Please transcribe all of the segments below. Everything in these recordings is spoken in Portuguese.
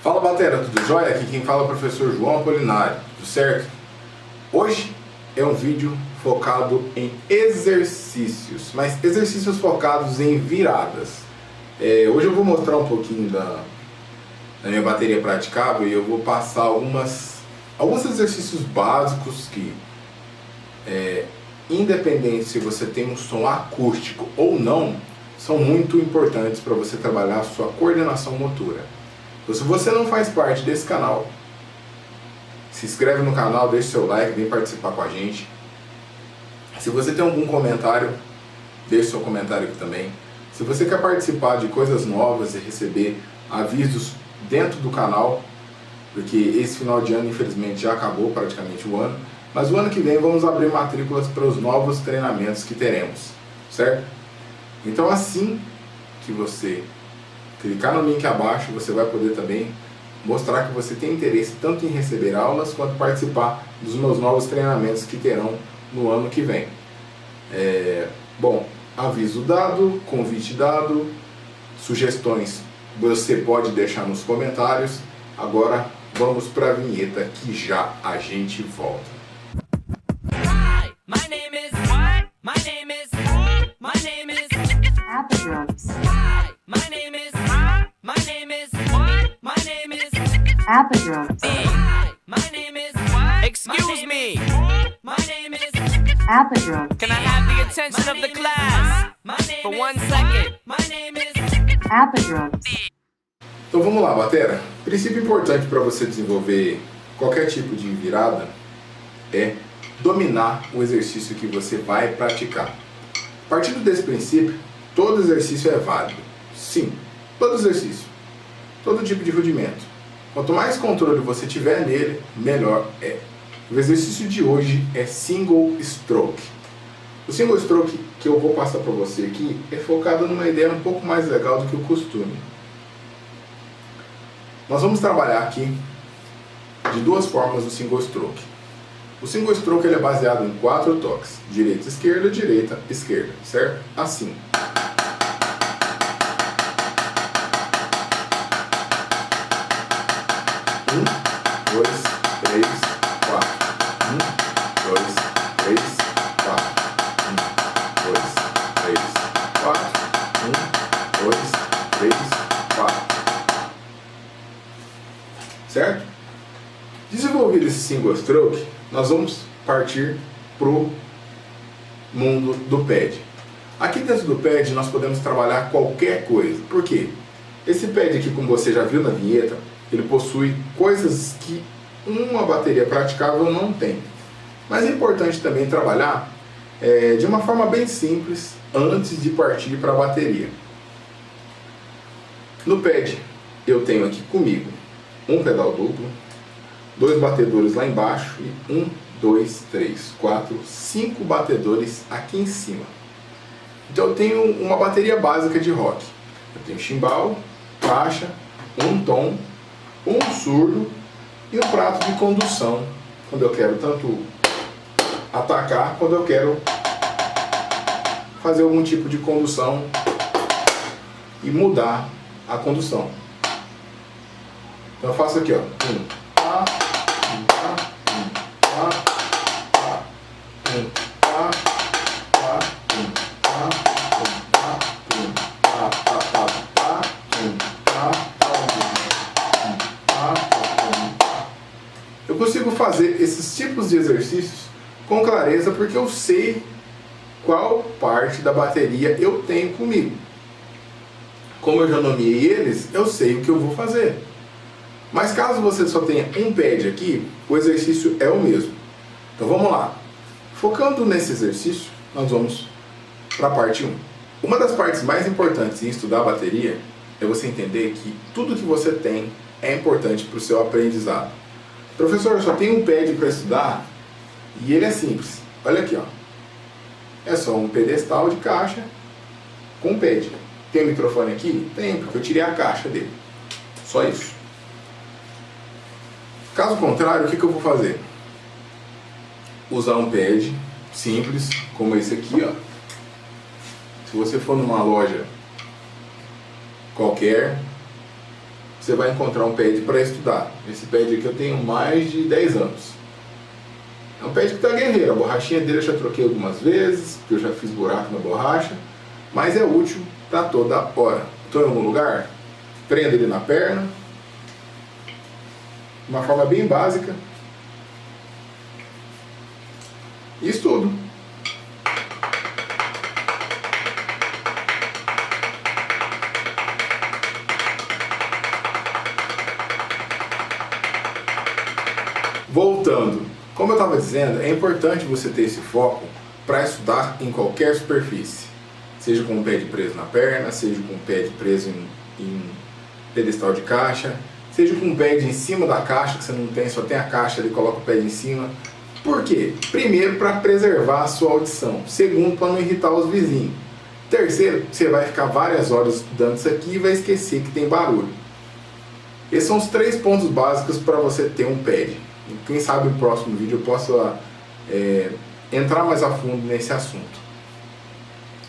Fala batera, tudo jóia? Aqui quem fala é o professor João Apolinário, tudo certo? Hoje é um vídeo focado em exercícios, mas exercícios focados em viradas. Hoje eu vou mostrar um pouquinho da minha bateria praticável e eu vou passar alguns exercícios básicos que, independente se você tem um som acústico ou não, são muito importantes para você trabalhar a sua coordenação motora. Então, se você não faz parte desse canal, se inscreve no canal, deixa seu like, vem participar com a gente. Se você tem algum comentário, deixa seu comentário aqui também. Se você quer participar de coisas novas e receber avisos dentro do canal, porque esse final de ano infelizmente já acabou praticamente o ano, mas o ano que vem vamos abrir matrículas para os novos treinamentos que teremos, certo? Então assim que você clicar no link abaixo, você vai poder também mostrar que você tem interesse tanto em receber aulas quanto participar dos meus novos treinamentos que terão no ano que vem. Bom, aviso dado, convite dado, sugestões você pode deixar nos comentários. Agora vamos para a vinheta que já a gente volta. Hi, my name is what? My name is my name is Apadrums. Hi, my name is my name is what? My name is Apadrums. Hi, my name is what? Excuse me. My name is Apadrums. Can I have the attention of the class for 1 second? My name is Apadrums. Então vamos lá, batera. O princípio importante para você desenvolver qualquer tipo de virada é dominar o exercício que você vai praticar. Partindo desse princípio, todo exercício é válido. Sim, todo exercício, todo tipo de rudimento. Quanto mais controle você tiver nele, melhor é. O exercício de hoje é single stroke. O single stroke que eu vou passar para você aqui é focado numa ideia um pouco mais legal do que o costume. Nós vamos trabalhar aqui de duas formas o single stroke. O single stroke ele é baseado em 4 toques: direita, esquerda, certo? Assim. Um, dois, três, quatro. Um, dois, três, quatro. Um, dois, três, quatro. Um, dois, três, quatro. Certo? Desenvolvido esse single stroke, nós vamos partir pro mundo do pad. Aqui dentro do pad nós podemos trabalhar qualquer coisa. Por quê? Esse pad aqui, como você já viu na vinheta, ele possui coisas que uma bateria praticável não tem. Mas é importante também trabalhar de uma forma bem simples antes de partir para a bateria. No pad eu tenho aqui comigo um pedal duplo, 2 batedores lá embaixo e 1, 2, 3, 4, 5 batedores aqui em cima. Então eu tenho uma bateria básica de rock. Eu tenho chimbal, caixa, um tom, um surdo e um prato de condução, quando eu quero tanto atacar, quando eu quero fazer algum tipo de condução e mudar a condução. Então eu faço aqui, ó, pá, pá, pá, pá, pá, pá, pá, pá, pá, pá, pá, eu consigo fazer esses tipos de exercícios com clareza porque eu sei qual parte da bateria eu tenho comigo. Como eu já nomeei eles, eu sei o que eu vou fazer. Mas caso você só tenha um pad aqui, o exercício é o mesmo. Então vamos lá. Focando nesse exercício, nós vamos para a parte 1. Uma das partes mais importantes em estudar a bateria é você entender que tudo que você tem é importante para o seu aprendizado. Professor, eu só tenho um pad para estudar e ele é simples. Olha aqui, ó. É só um pedestal de caixa com um pad. Tem um microfone aqui? Tem, porque eu tirei a caixa dele. Só isso. Caso contrário, o que eu vou fazer? Usar um pad simples, como esse aqui, ó. Se você for numa loja qualquer, você vai encontrar um pad para estudar. Esse pad aqui eu tenho mais de 10 anos. É um pad que está guerreiro, a borrachinha dele eu já troquei algumas vezes, porque eu já fiz buraco na borracha, mas é útil para toda hora. Estou em algum lugar, prendo ele na perna, de uma forma bem básica, e estudo. Voltando, como eu estava dizendo, é importante você ter esse foco para estudar em qualquer superfície, seja com o pad preso na perna, seja com o pad preso em pedestal de caixa, seja com o pad em cima da caixa, que você não tem, só tem a caixa ali, coloca o pad em cima. Por quê? Primeiro, para preservar a sua audição. Segundo, para não irritar os vizinhos. Terceiro, você vai ficar várias horas estudando isso aqui e vai esquecer que tem barulho. Esses são os 3 pontos básicos para você ter um pad. Quem sabe no próximo vídeo eu possa entrar mais a fundo nesse assunto.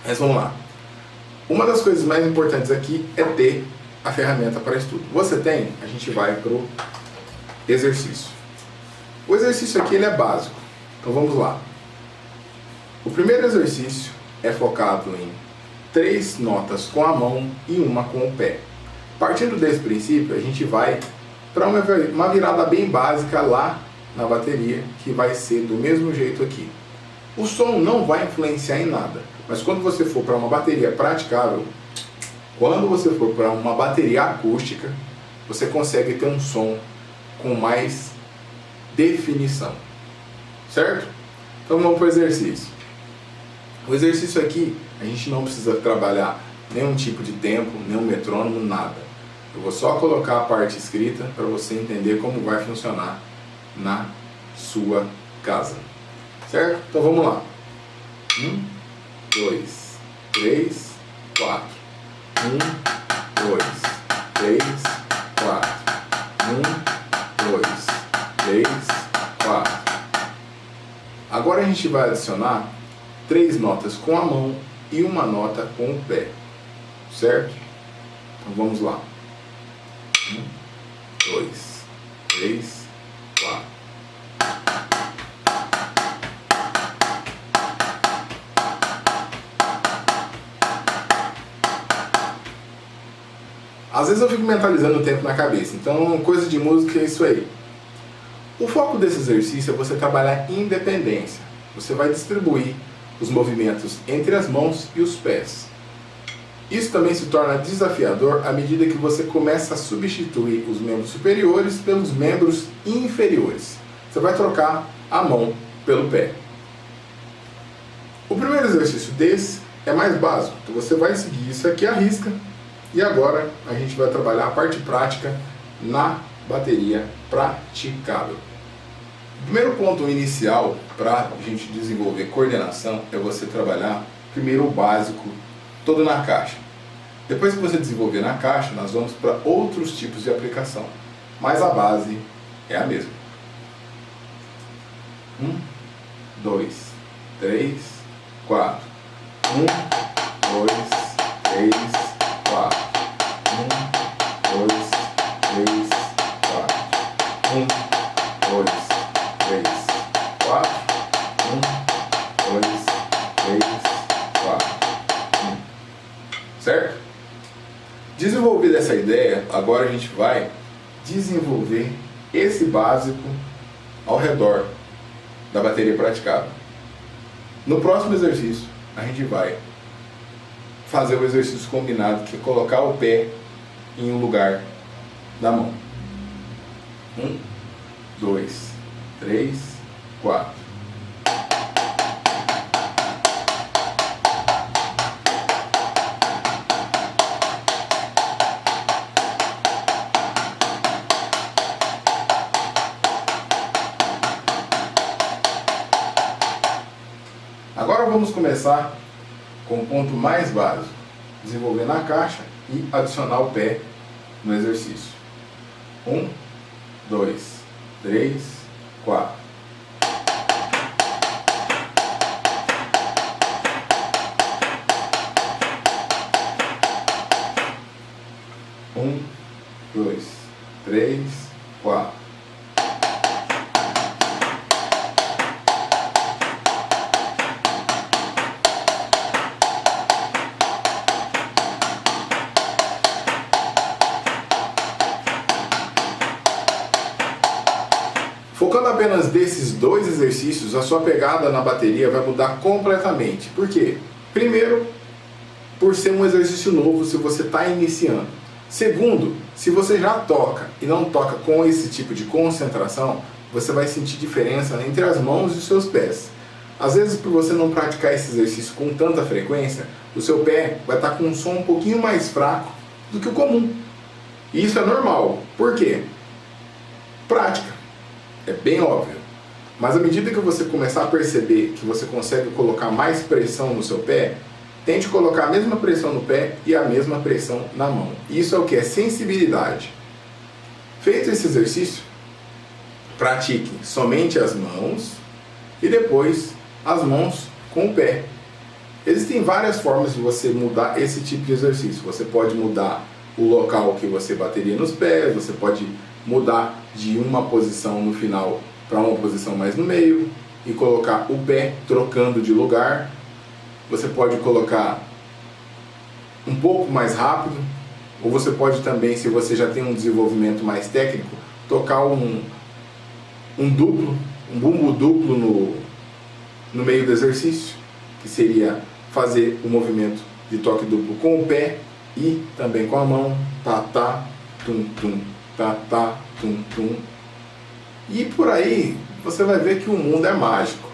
Mas vamos lá. Uma das coisas mais importantes aqui é ter a ferramenta para estudo. Você tem? A gente vai para o exercício. O exercício aqui ele é básico. Então vamos lá. O primeiro exercício é focado em 3 notas com a mão e uma com o pé. Partindo desse princípio, a gente vai para uma virada bem básica lá na bateria, que vai ser do mesmo jeito aqui. O som não vai influenciar em nada, mas quando você for para uma bateria praticável, quando você for para uma bateria acústica, você consegue ter um som com mais definição, certo? Então vamos para o exercício. O exercício aqui, a gente não precisa trabalhar nenhum tipo de tempo, nenhum metrônomo, nada. Eu vou só colocar a parte escrita para você entender como vai funcionar na sua casa. Certo? Então vamos lá. 1, 2, 3, 4. 1, 2, 3, 4. 1, 2, 3, 4. Agora a gente vai adicionar 3 notas com a mão e uma nota com o pé. Certo? Então vamos lá. 1, 2, 3, 4. Às vezes eu fico mentalizando o tempo na cabeça, então coisa de música é isso aí. O foco desse exercício é você trabalhar independência. Você vai distribuir os movimentos entre as mãos e os pés. Isso também se torna desafiador à medida que você começa a substituir os membros superiores pelos membros inferiores. Você vai trocar a mão pelo pé. O primeiro exercício desse é mais básico, então você vai seguir isso aqui à risca. E agora a gente vai trabalhar a parte prática na bateria praticável. O primeiro ponto inicial para a gente desenvolver coordenação é você trabalhar primeiro o básico todo na caixa. Depois que você desenvolver na caixa, nós vamos para outros tipos de aplicação, mas a base é a mesma. 1, 2, 3, 4. 1, 2, 3, 4. 1, 2, 3, 4. 1, 2, 3, 4. 1, 2, 3, 4. Certo? Desenvolvida essa ideia, agora a gente vai desenvolver esse básico ao redor da bateria praticável. No próximo exercício, a gente vai fazer o exercício combinado, que é colocar o pé em um lugar da mão. 1, 2, 3, 4. Agora vamos começar com o ponto mais básico, desenvolver na caixa e adicionar o pé no exercício. 1, 2, 3, 4. 2, 3, 4. Focando apenas desses 2 exercícios, a sua pegada na bateria vai mudar completamente. Por quê? Primeiro, por ser um exercício novo se você está iniciando. Segundo, se você já toca e não toca com esse tipo de concentração, você vai sentir diferença entre as mãos e os seus pés. Às vezes, por você não praticar esse exercício com tanta frequência, o seu pé vai estar com um som um pouquinho mais fraco do que o comum. E isso é normal. Por quê? Prática. É bem óbvio. Mas à medida que você começar a perceber que você consegue colocar mais pressão no seu pé, tente colocar a mesma pressão no pé e a mesma pressão na mão. Isso é o que? É sensibilidade. Feito esse exercício, pratique somente as mãos e depois as mãos com o pé. Existem várias formas de você mudar esse tipo de exercício. Você pode mudar o local que você bateria nos pés, você pode mudar de uma posição no final para uma posição mais no meio e colocar o pé trocando de lugar. Você pode colocar um pouco mais rápido, ou você pode também, se você já tem um desenvolvimento mais técnico, tocar um bumbo duplo no meio do exercício, que seria fazer o movimento de toque duplo com o pé e também com a mão, tá, tá, tum, tum, tá, tá, tum, tum. E por aí você vai ver que o mundo é mágico.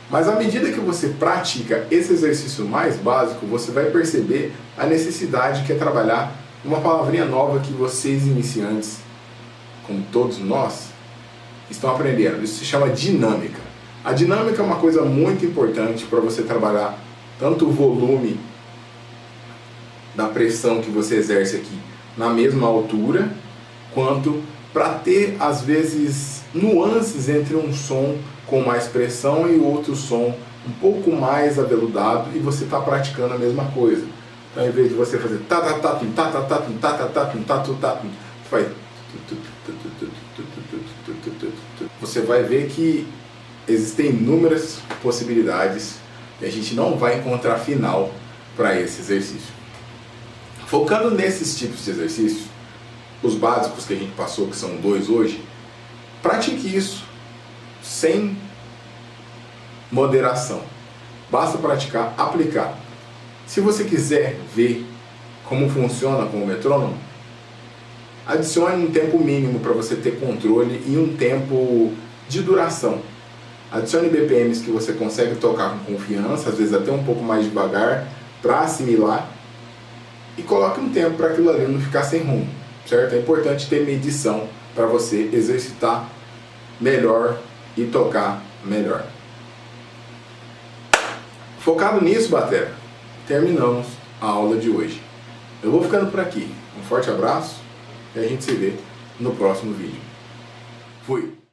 Mas à medida que você pratica esse exercício mais básico, você vai perceber a necessidade que é trabalhar uma palavrinha nova que vocês iniciantes, como todos nós, estão aprendendo. Isso se chama dinâmica. A dinâmica é uma coisa muito importante para você trabalhar tanto o volume da pressão que você exerce aqui na mesma altura, quanto para ter, às vezes, nuances entre um som com mais pressão e outro som um pouco mais aveludado e você está praticando a mesma coisa. Então, ao invés de você fazer tá tá tá tum, tá tá tá tum, tá tá tá tum, tá tá tá tum, você vai ver que existem inúmeras possibilidades e a gente não vai encontrar final para esse exercício. Focando nesses tipos de exercícios, os básicos que a gente passou, que são 2 hoje, pratique isso sem moderação. Basta praticar, aplicar. Se você quiser ver como funciona com o metrônomo, adicione um tempo mínimo para você ter controle e um tempo de duração. Adicione BPMs que você consegue tocar com confiança, às vezes até um pouco mais devagar, para assimilar, e coloque um tempo para aquilo ali não ficar sem rumo, certo? É importante ter medição para você exercitar melhor e tocar melhor. Focado nisso, batera, terminamos a aula de hoje. Eu vou ficando por aqui. Um forte abraço e a gente se vê no próximo vídeo. Fui!